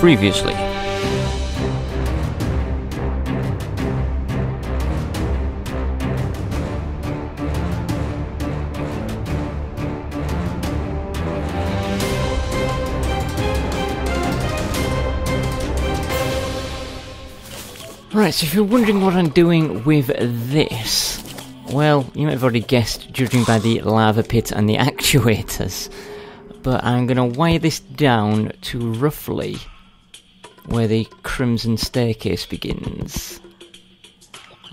previously. Right, so if you're wondering what I'm doing with this, well, you might have already guessed, judging by the lava pit and the actuators. But I'm going to wire this down to roughly where the Crimson Staircase begins.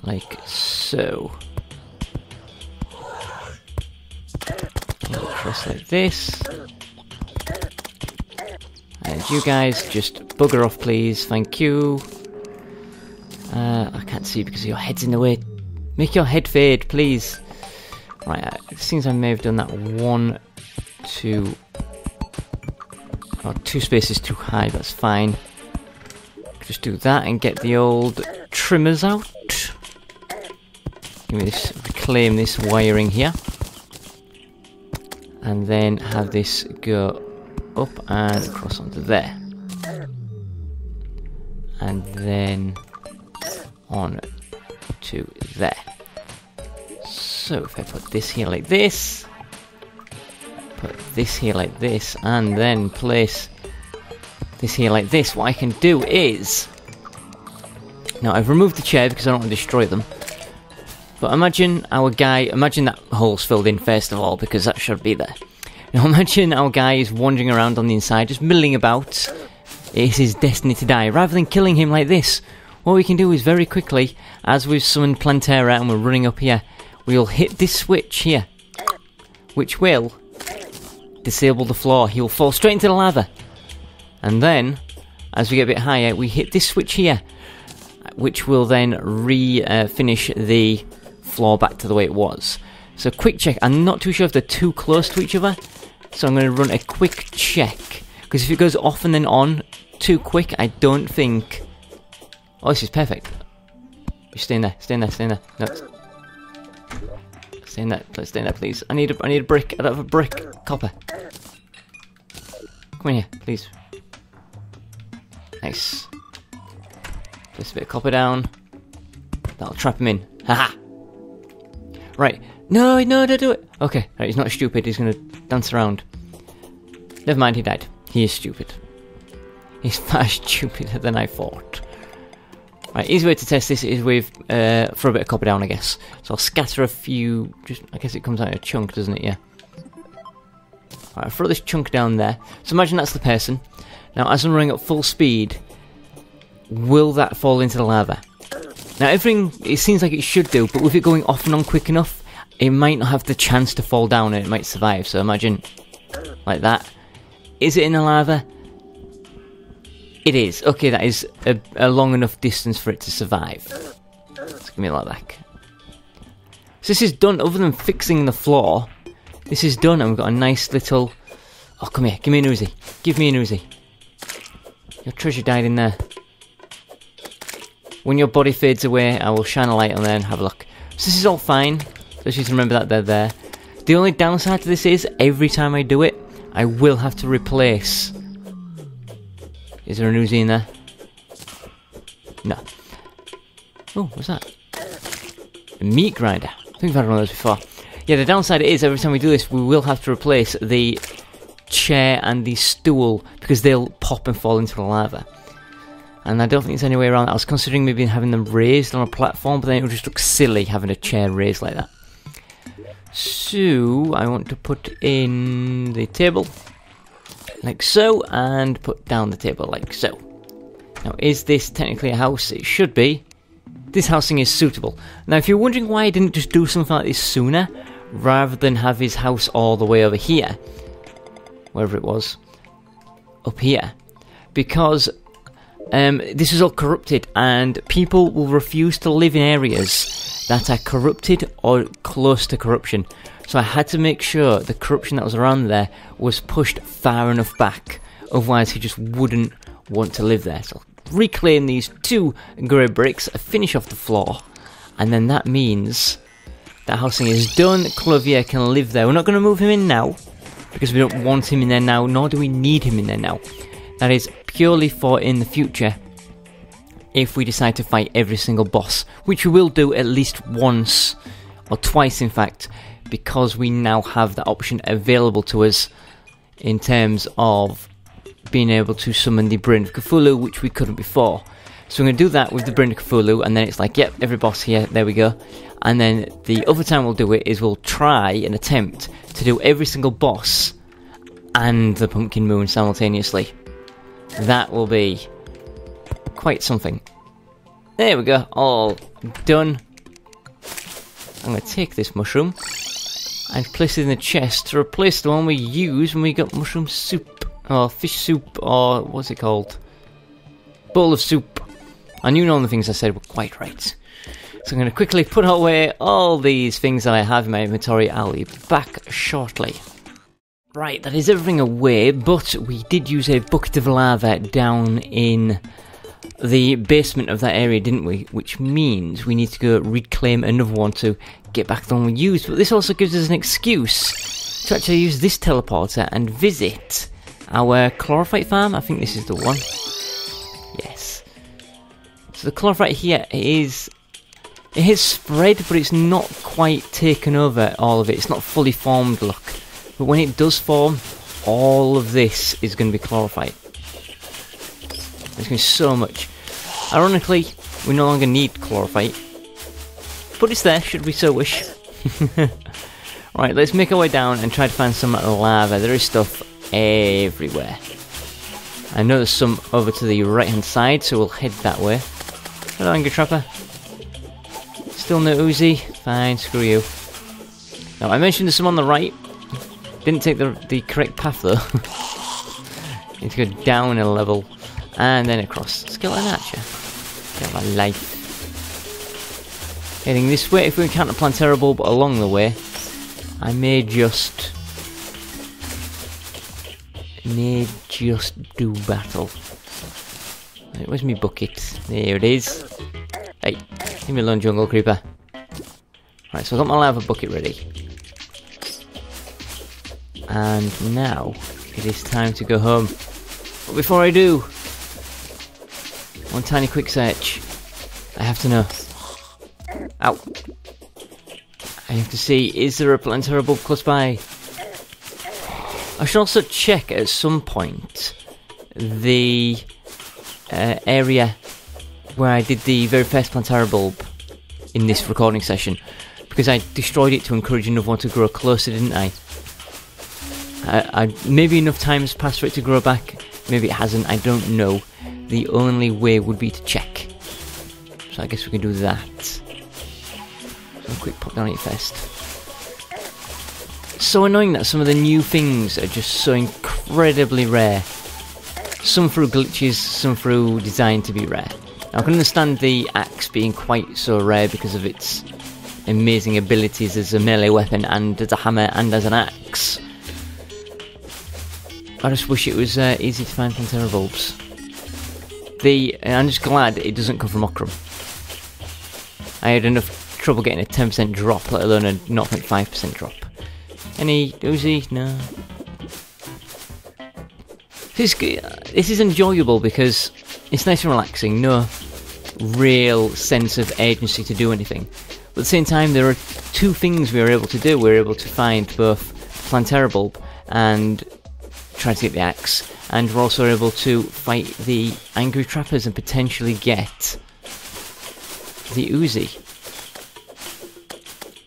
Like so. Go across like this. And you guys just bugger off, please. Thank you. I can't see because your head's in the way. Make your head fade, please. Right, it seems I may have done that 1, 2... Oh, 2 spaces too high, that's fine. Just do that and get the old trimmers out. Give me this, reclaim this wiring here. And then have this go up and across onto there. And then on to there. So if I put this here like this, put this here like this, and then place this here like this, what I can do is... Now I've removed the chair because I don't want to destroy them. But imagine our guy, imagine that hole's filled in first of all, because that should be there. Now imagine our guy is wandering around on the inside, just milling about. It's his destiny to die. Rather than killing him like this, what we can do is very quickly, as we've summoned Plantera and we're running up here, we'll hit this switch here, which will disable the floor. He'll fall straight into the lava. And then, as we get a bit higher, we hit this switch here, which will then finish the floor back to the way it was. So quick check. I'm not too sure if they're too close to each other, so I'm going to run a quick check. Because if it goes off and then on too quick, I don't think... Oh, this is perfect. Just stay in there, stay in there, stay in there. No. Stay in there, stay in there, please. I need a brick. I don't have a brick. Copper. Come in here, please. Nice. Place a bit of copper down. That'll trap him in. Haha. Right. No, don't do it. Okay. Right, he's not stupid. He's gonna dance around. Never mind, he died. He is stupid. He's far stupider than I thought. Right, easy way to test this is with, throw a bit of copper down, I guess. So I'll scatter a few, I guess it comes out in a chunk, doesn't it? Yeah. Right, I'll throw this chunk down there. So imagine that's the person. Now, as I'm running at full speed, will that fall into the lava? Now, everything, it seems like it should do, but with it going off and on quick enough, it might not have the chance to fall down and it might survive. So imagine, like that. Is it in the lava? It is. Okay, that is a long enough distance for it to survive. Let's give me that back. So this is done, other than fixing the floor. This is done, and we've got a nice little... Oh, come here. Give me an Uzi. Give me an Uzi. Your treasure died in there. When your body fades away, I will shine a light on there and have a look. So this is all fine. Just need to remember that they're there. The only downside to this is, every time I do it, I will have to replace... Is there an Uzi in there? No. Oh, what's that? A meat grinder. I think we've had one of those before. Yeah, the downside is, every time we do this, we will have to replace the chair and the stool, because they'll pop and fall into the lava. And I don't think there's any way around that. I was considering maybe having them raised on a platform, but then it would just look silly having a chair raised like that. So, I want to put in the table. Like so, and put down the table like so. Now, is this technically a house? It should be. This housing is suitable. Now, if you're wondering why I didn't just do something like this sooner, rather than have his house all the way over here, wherever it was, up here, because this is all corrupted, and people will refuse to live in areas that are corrupted or close to corruption. So I had to make sure the corruption that was around there was pushed far enough back, otherwise he just wouldn't want to live there. So I'll reclaim these 2 grey bricks, finish off the floor, and then that means that housing is done. Clovier can live there. We're not going to move him in now, because we don't want him in there now, nor do we need him in there now. That is purely for in the future, if we decide to fight every single boss, which we will do at least once, or twice in fact, because we now have that option available to us in terms of being able to summon the Brain of Cthulhu, which we couldn't before. So we're going to do that with the Brain of Cthulhu, and then it's like, yep, every boss here, there we go. And then the other time we'll do it is we'll try and attempt to do every single boss and the Pumpkin Moon simultaneously. That will be quite something. There we go, all done. I'm going to take this mushroom and place it in the chest to replace the one we used when we got mushroom soup, or fish soup, or what's it called? Bowl of soup. I knew none of the things I said were quite right. So I'm going to quickly put away all these things that I have in my inventory. I'll be back shortly. Right, that is everything away, but we did use a bucket of lava down in the basement of that area, didn't we? Which means we need to go reclaim another one to get back the one we used. But this also gives us an excuse to actually use this teleporter and visit our chlorophyte farm. I think this is the one. Yes. So the chlorophyte here is... it is spread, but it's not quite taken over all of it. It's not fully formed, look. But when it does form, all of this is going to be chlorophyte. There's going to be so much. Ironically, we no longer need chlorophyte. But it's there, should we so wish. Right, let's make our way down and try to find some lava. There is stuff everywhere. I know there's some over to the right hand side, so we'll head that way. Hello, Angry Trapper. Still no Uzi? Fine, screw you. Now, I mentioned there's some on the right. Didn't take the correct path though. Need to go down a level and then across. Skeleton Archer. Get my life. Heading this way. If we encounter Plantera Bulb along the way, I may just do battle. Right, where's my bucket? There it is. Hey, leave me alone, Jungle Creeper. Right, so I've got my lava bucket ready. And now, it is time to go home. But before I do, one tiny quick search. I have to know. Ow. I have to see, is there a Plantera Bulb close by? I should also check at some point the area where I did the very first Plantera Bulb in this recording session. Because I destroyed it to encourage another one to grow closer, didn't I? Maybe enough time has passed for it to grow back. Maybe it hasn't, I don't know. The only way would be to check. So I guess we can do that. So a quick pop down it first. It's so annoying that some of the new things are just so incredibly rare. Some through glitches, some through design to be rare. Now I can understand the axe being quite so rare because of its amazing abilities as a melee weapon and as a hammer and as an axe. I just wish it was easy to find Plantera Bulbs. I'm just glad it doesn't come from Okram. I had enough trouble getting a 10% drop, let alone a 0.5% drop. Any Uzi? No. This is enjoyable because it's nice and relaxing. No real sense of agency to do anything. But at the same time, there are two things we were able to do. We were able to find both Plantera Bulb and try to get the axe, and we're also able to fight the angry trappers and potentially get the Uzi.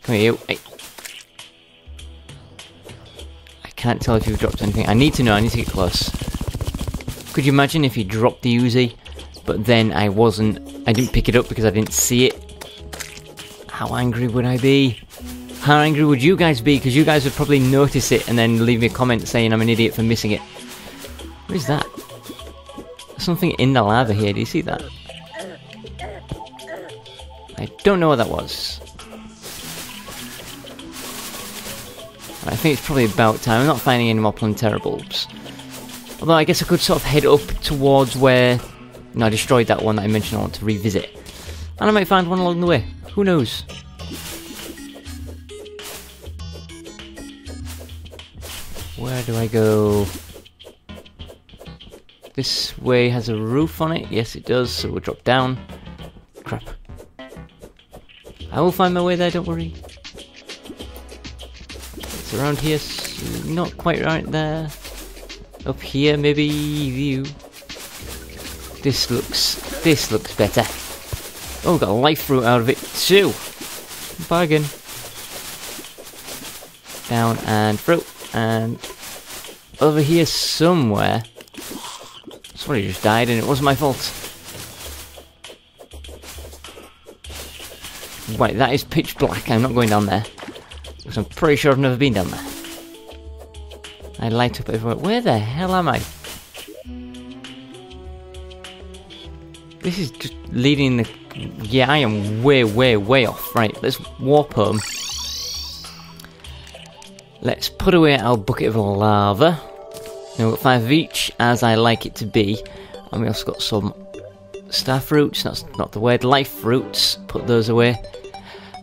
Come here, you. Hey. I can't tell if you've dropped anything. I need to know, I need to get close. Could you imagine if you dropped the Uzi, but then I didn't pick it up because I didn't see it? How angry would I be? How angry would you guys be? Because you guys would probably notice it and then leave me a comment saying I'm an idiot for missing it. What is that? There's something in the lava here, do you see that? I don't know what that was. I think it's probably about time. I'm not finding any more Plantera Bulbs. Although I guess I could sort of head up towards where... No, I destroyed that one that I mentioned I want to revisit. And I might find one along the way. Who knows? Where do I go? This way has a roof on it. Yes, it does. So we'll drop down. Crap. I will find my way there, don't worry. It's around here. Not quite right there. Up here, maybe. View. This looks better. Oh, got a life fruit out of it too. Bargain. Down and through. And over here somewhere. Somebody just died and it wasn't my fault. Right, that is pitch black. I'm not going down there. Because I'm pretty sure I've never been down there. I light up everywhere. Where the hell am I? This is just leading the... Yeah, I am way, way, way off. Right, let's warp home. Let's put away our bucket of lava. Now we've got 5 of each, as I like it to be. And we also got some star fruits. That's not the word. Life fruits. Put those away.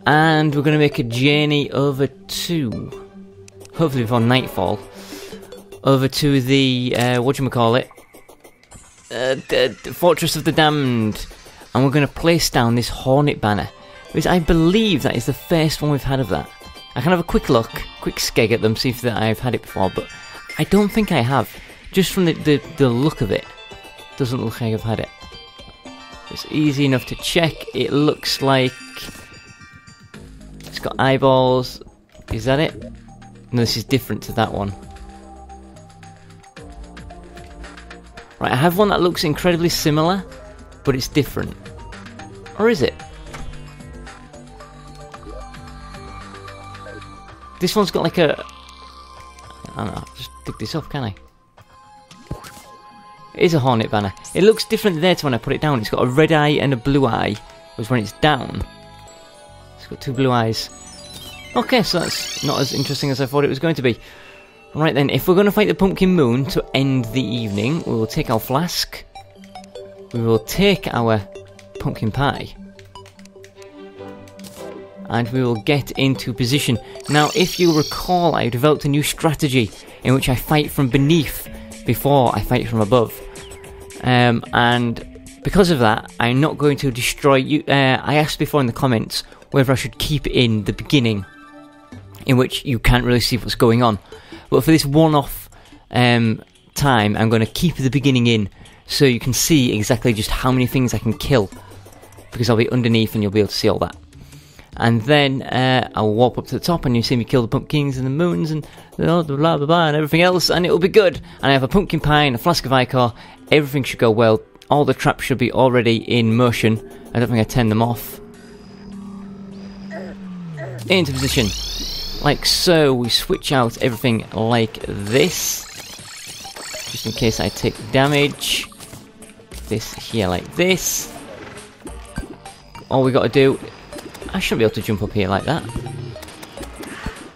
And we're going to make a journey over to... Hopefully before nightfall. Over to the... whatchamacallit? The Fortress of the Damned. And we're going to place down this Hornet banner. Because I believe that is the first one we've had of that. I can have a quick look, quick skeg at them, see if I've had it before, but I don't think I have. Just from the look of it, doesn't look like I've had it. It's easy enough to check. It looks like it's got eyeballs. Is that it? No, this is different to that one. Right, I have one that looks incredibly similar, but it's different. Or is it? This one's got like a... I don't know, just dig this up, can I? It is a Hornet banner. It looks different there to when I put it down. It's got a red eye and a blue eye, whereas when it's down, it's got 2 blue eyes. Okay, so that's not as interesting as I thought it was going to be. Right then, if we're going to fight the Pumpkin Moon to end the evening, we will take our flask. We will take our pumpkin pie. And we will get into position. Now, if you recall, I developed a new strategy in which I fight from beneath before I fight from above. And because of that, I'm not going to destroy you. I asked before in the comments whether I should keep it in the beginning, in which you can't really see what's going on. But for this one-off time, I'm going to keep the beginning in, so you can see exactly just how many things I can kill, because I'll be underneath and you'll be able to see all that. And then I'll warp up to the top and you see me kill the pumpkins and the moons and blah blah blah blah and everything else, and it'll be good. And I have a pumpkin pie and a flask of ichor. Everything should go well. All the traps should be already in motion. I don't think I turned them off. Into position. Like so. We switch out everything like this, just in case I take damage. This here like this. All we got to do... I shouldn't be able to jump up here like that.